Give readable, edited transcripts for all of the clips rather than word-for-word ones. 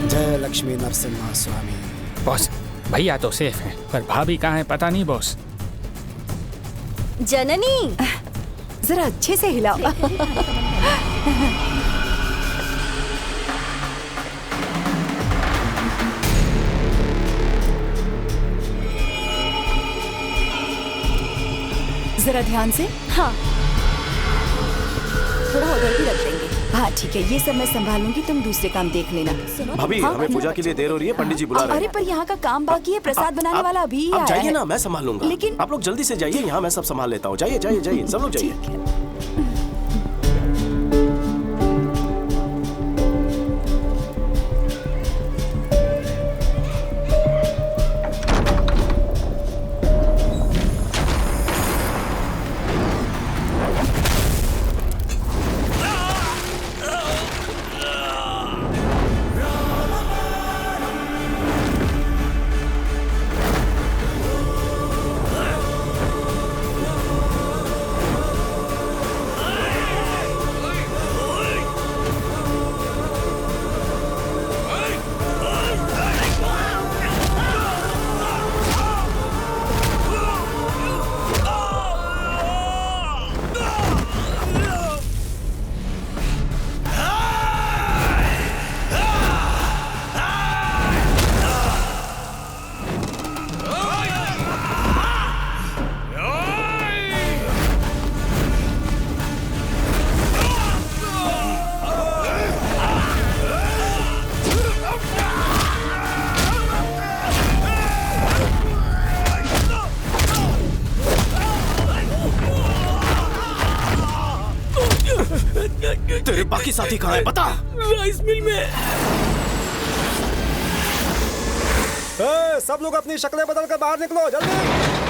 जय लक्ष्मी नरसिम्हा स्वामी। बॉस, भैया तो सेफ हैं, पर भाभी कहाँ है पता नहीं बॉस। जननी, जरा अच्छे से हिलाओ। जरा ध्यान से। हाँ थोड़ा उधर भी रख देंगे। हाँ ठीक है, ये सब मैं संभाल लूंगी, तुम दूसरे काम देख लेना। भाभी, हाँ, हमें पूजा के लिए देर हो रही है, पंडित जी बुला रहे हैं। अरे पर यहाँ का काम बाकी है, प्रसाद बनाने वाला अभी ही आप आया जाइए है। ना, मैं संभाल लूंगा। लेकिन आप लोग जल्दी से जाइए, यहाँ मैं सब संभाल लेता हूँ। जाइए जाइए जाइए, सब लोग जाइए। ठीक है। तेरे बाकी साथी कहाँ है बता। राइस मिल में। सब लोग अपनी शक्लें बदल कर बाहर निकलो जल्दी।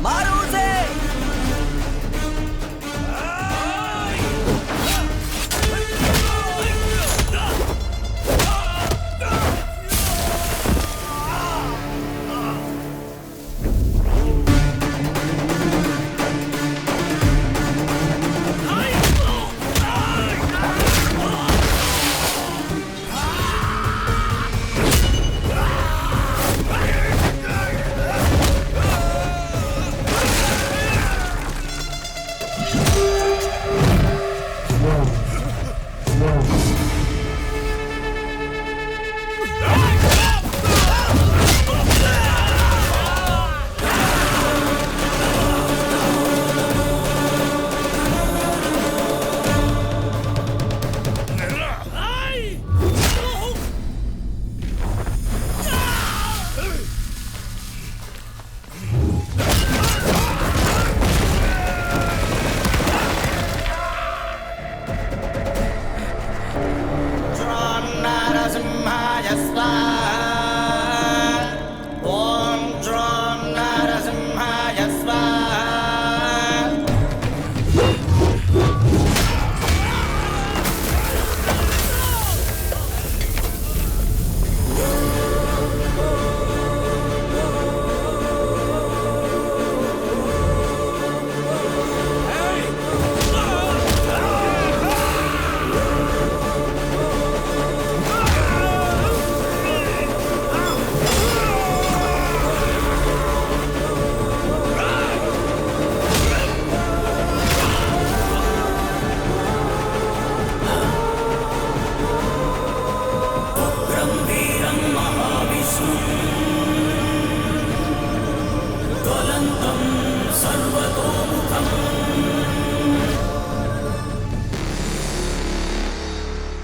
मारो उसे।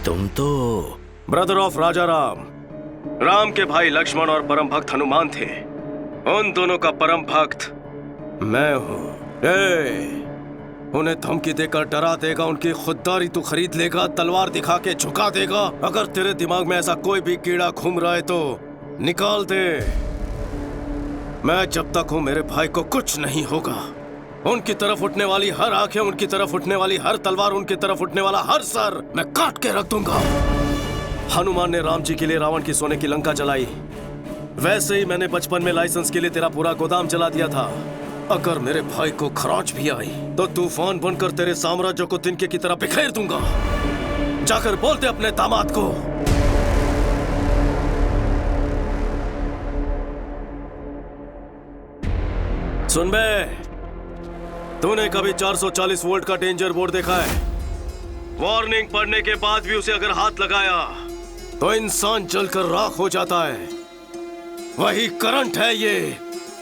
तुम तो ब्रदर ऑफ राजा राम, राम के भाई लक्ष्मण और परम भक्त हनुमान थे। उन दोनों का परम भक्त मैं हूँ। उन्हें धमकी देकर डरा देगा, उनकी खुददारी तू खरीद लेगा, तलवार दिखा के झुका देगा। अगर तेरे दिमाग में ऐसा कोई भी कीड़ा घूम रहा है तो निकाल दे। मैं जब तक हूँ मेरे भाई को कुछ नहीं होगा। उनकी तरफ उठने वाली हर आंखें, उनकी तरफ उठने वाली हर तलवार, उनकी तरफ उठने वाला हर सर मैं काट के रख दूंगा। हनुमान ने राम जी के लिए रावण की सोने की लंका जलाई, वैसे ही मैंने बचपन में लाइसेंस के लिए तेरा पूरा गोदाम जला दिया था। अगर मेरे भाई को खरोंच भी आई तो तूफान बनकर तेरे साम्राज्य को तिनके की तरह बिखेर दूंगा। जाकर बोलते अपने दामाद को। सुन बे, तूने कभी 440 वोल्ट का डेंजर बोर्ड देखा है? वार्निंग पढ़ने के बाद भी उसे अगर हाथ लगाया तो इंसान जलकर राख हो जाता है। वही करंट है ये,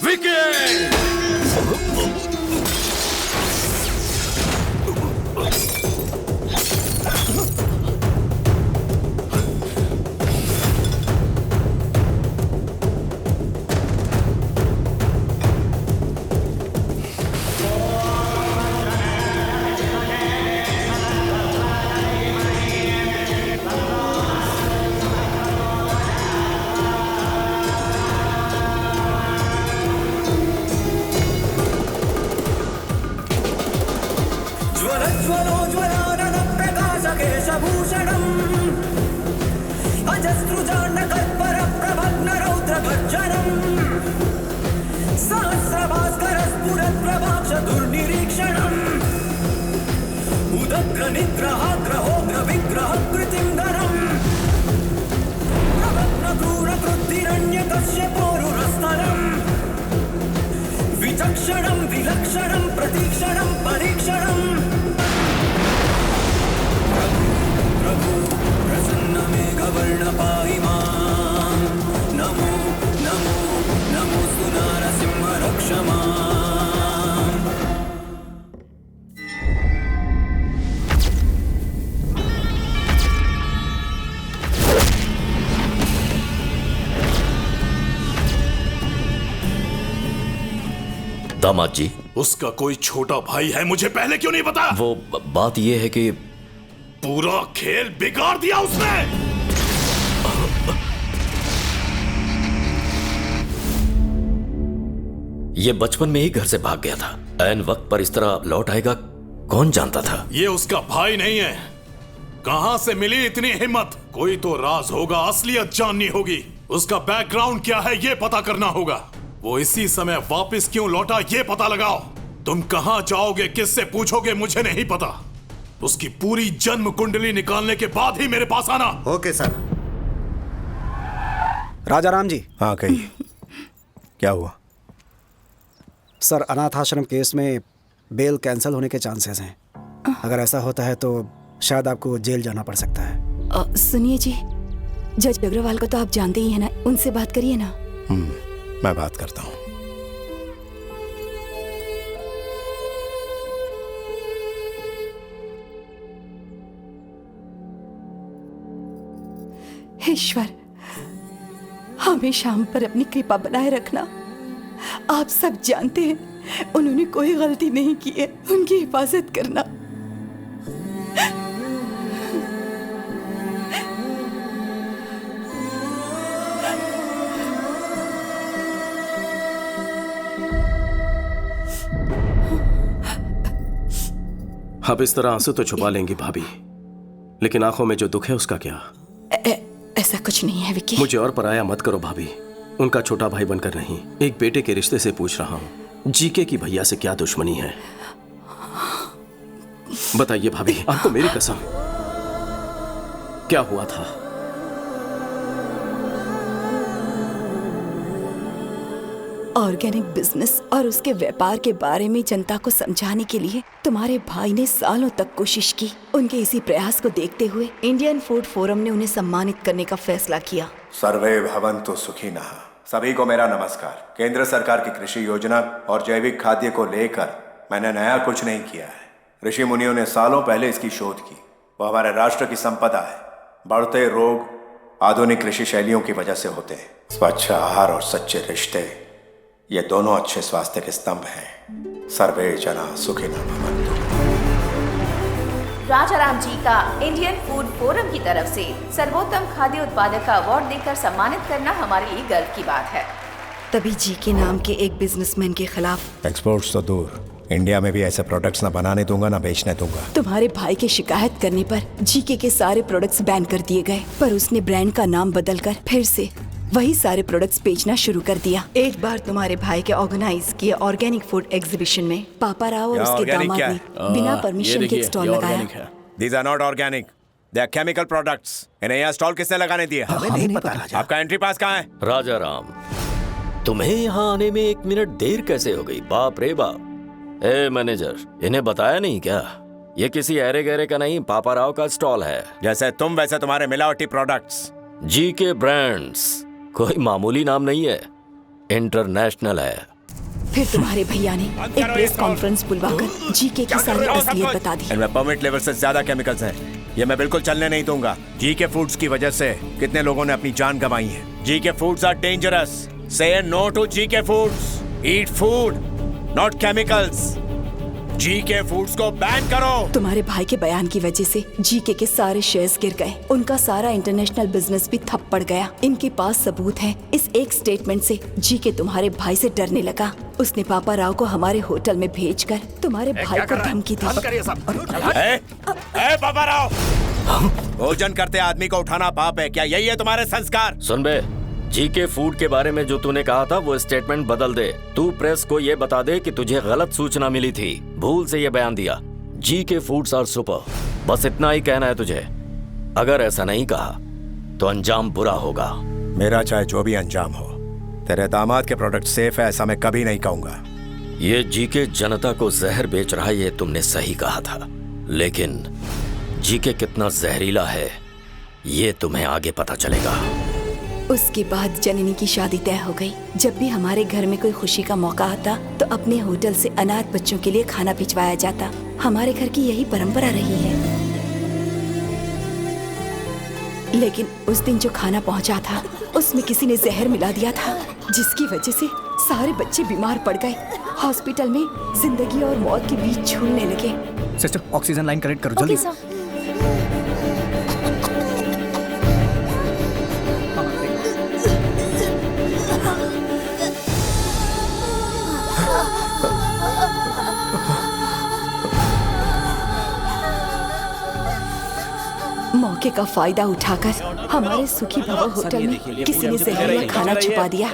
विकेट। विचक्षणं विलक्षणं प्रतीक्षणं परीक्षणं प्रभु प्रसन्न मेघवर्ण पाहि मां। नमो नमो नमोस्तु नारसिंह रक्ष मां। दामाद जी, उसका कोई छोटा भाई है, मुझे पहले क्यों नहीं बताया? वो बात ये है कि पूरा खेल बिगाड़ दिया उसने। ये बचपन में ही घर से भाग गया था। ऐन वक्त पर इस तरह लौट आएगा कौन जानता था। ये उसका भाई नहीं है। कहां से मिली इतनी हिम्मत? कोई तो राज होगा, असलियत जाननी होगी। उसका बैकग्राउंड क्या है ये पता करना होगा। वो इसी समय वापस क्यों लौटा ये पता लगाओ। तुम कहां जाओगे, किससे पूछोगे, मुझे नहीं पता। उसकी पूरी जन्म कुंडली निकालने के बाद ही मेरे पास आना। Okay sir. राजा राम जी। हाँ कहिए, क्या हुआ? सर, अनाथ आश्रम केस में बेल कैंसिल होने के चांसेस हैं। अगर ऐसा होता है तो शायद आपको जेल जाना पड़ सकता है। सुनिए जी, जज अग्रवाल को तो आप जानते ही हैं ना, उनसे बात करिए ना। मैं बात करता हूँ। ईश्वर, हमेशा हम पर अपनी कृपा बनाए रखना। आप सब जानते हैं उन्होंने कोई गलती नहीं की है, उनकी हिफाजत करना। अब इस तरह आंसू तो छुपा लेंगी भाभी, लेकिन आंखों में जो दुख है उसका क्या? ऐसा कुछ नहीं है विकी। मुझे और पराया मत करो भाभी। उनका छोटा भाई बनकर नहीं, एक बेटे के रिश्ते से पूछ रहा हूँ। जीके की भैया से क्या दुश्मनी है? बताइए भाभी, आपको मेरी कसम, क्या हुआ था? ऑर्गेनिक बिजनेस और उसके व्यापार के बारे में जनता को समझाने के लिए तुम्हारे भाई ने सालों तक कोशिश की। उनके इसी प्रयास को देखते हुए इंडियन फूड फोरम ने उन्हें सम्मानित करने का फैसला किया। सर्वे भवन्तु सुखिनः। सभी को मेरा नमस्कार। केंद्र सरकार की कृषि योजना और जैविक खाद्य को लेकर मैंने नया कुछ नहीं किया है। ऋषि मुनियों ने सालों पहले इसकी शोध की। वो हमारे राष्ट्र की संपदा है। बढ़ते रोग आधुनिक कृषि शैलियों की वजह से होते हैं। स्वच्छ आहार और सच्चे रिश्ते, ये दोनों अच्छे स्वास्थ्य के स्तंभ हैं। सर्वे जना सुखिनः भवन्तु। राजा राम जी का इंडियन फूड फोरम की तरफ से सर्वोत्तम खाद्य उत्पादक का अवार्ड देकर सम्मानित करना हमारे लिए गर्व की बात है। तभी जी के नाम के एक बिजनेसमैन के खिलाफ एक्सपोर्ट्स तो दूर, इंडिया में भी ऐसे प्रोडक्ट्स ना बनाने दूंगा ना बेचने दूंगा। तुम्हारे भाई की शिकायत करने पर जीके के सारे प्रोडक्ट्स बैन कर दिए गए, पर उसने ब्रांड का नाम बदलकर फिर से वही सारे प्रोडक्ट्स बेचना शुरू कर दिया। एक बार तुम्हारे भाई के ऑर्गेनाइज किए ऑर्गेनिक फूड एग्जीबिशन में पापा राव और उसके दामाद ने बिना परमिशन के स्टॉल लगाया। These are not organic. They are chemical products. इन्हें यहाँ स्टॉल किसने लगाने दिया? हमें नहीं पता राजा। आपका एंट्री पास कहाँ है? राजा राम, तुम्हें यहाँ आने में 1 मिनट देर कैसे हो गई? बाप रे बाप। ए मैनेजर, इन्हें बताया नहीं क्या? ये किसी अरे गहरे का नहीं, पापा राव का स्टॉल है। जैसे तुम वैसे तुम्हारे मिलावटी प्रोडक्ट्स। जीके ब्रांड्स कोई मामूली नाम नहीं है, इंटरनेशनल है। फिर तुम्हारे भैया ने एक प्रेस कॉन्फ्रेंस बुलवाकर जीके की सारी असलियत बता दी। इनमें परमिट लेवल से ज्यादा केमिकल्स हैं। ये मैं बिल्कुल चलने नहीं दूंगा। जीके फूड्स की वजह से कितने लोगों ने अपनी जान गंवाई है। GK foods are dangerous. Say no to GK foods. Eat food not chemicals. GK foods को बैन करो। तुम्हारे भाई के बयान की वजह से जीके के सारे शेयर्स गिर गए, उनका सारा इंटरनेशनल बिजनेस भी ठप पड़ गया। इनके पास सबूत है। इस एक स्टेटमेंट से जीके तुम्हारे भाई से डरने लगा। उसने पापा राव को हमारे होटल में भेजकर तुम्हारे भाई को धमकी दी। पापा राव, भोजन करते आदमी को उठाना पाप है क्या? यही है तुम्हारे संस्कार? सुन बे, जीके फूड के बारे में जो तूने कहा था वो स्टेटमेंट बदल दे। तू प्रेस को ये बता दे कि तुझे गलत सूचना मिली थी, भूल से ये बयान दिया। जीके फूड्स आर सुपर, बस इतना ही कहना है तुझे। अगर ऐसा नहीं कहा तो अंजाम बुरा होगा। मेरा चाहे जो भी अंजाम हो, तेरे दामाद के प्रोडक्ट सेफ है ऐसा मैं कभी नहीं कहूंगा। ये जीके जनता को जहर बेच रहा है, ये तुमने सही कहा था, लेकिन जीके कितना जहरीला है ये तुम्हें आगे पता चलेगा। उसके बाद जननी की शादी तय हो गई। जब भी हमारे घर में कोई खुशी का मौका आता तो अपने होटल से अनाथ बच्चों के लिए खाना भिजवाया जाता। हमारे घर की यही परंपरा रही है। लेकिन उस दिन जो खाना पहुंचा था उसमें किसी ने जहर मिला दिया था, जिसकी वजह से सारे बच्चे बीमार पड़ गए। हॉस्पिटल में जिंदगी और मौत के बीच झूलने लगे। सिस्टर, ऑक्सीजन लाइन कनेक्ट करो जल्दी। मौके का फायदा उठाकर हमारे सुखी भवन होटल में किसी ने जहरीला खाना छुपा दिया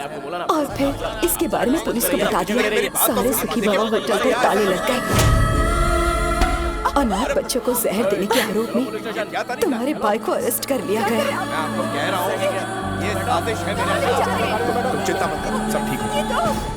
और फिर इसके बारे में पुलिस को बता दिया। सारे सुखी भवन होटल पर ताले लग गए। अनाथ बच्चों को जहर देने के आरोप में तुम्हारे भाई को अरेस्ट कर लिया गया। चिंता मत करो, सब ठीक होगा।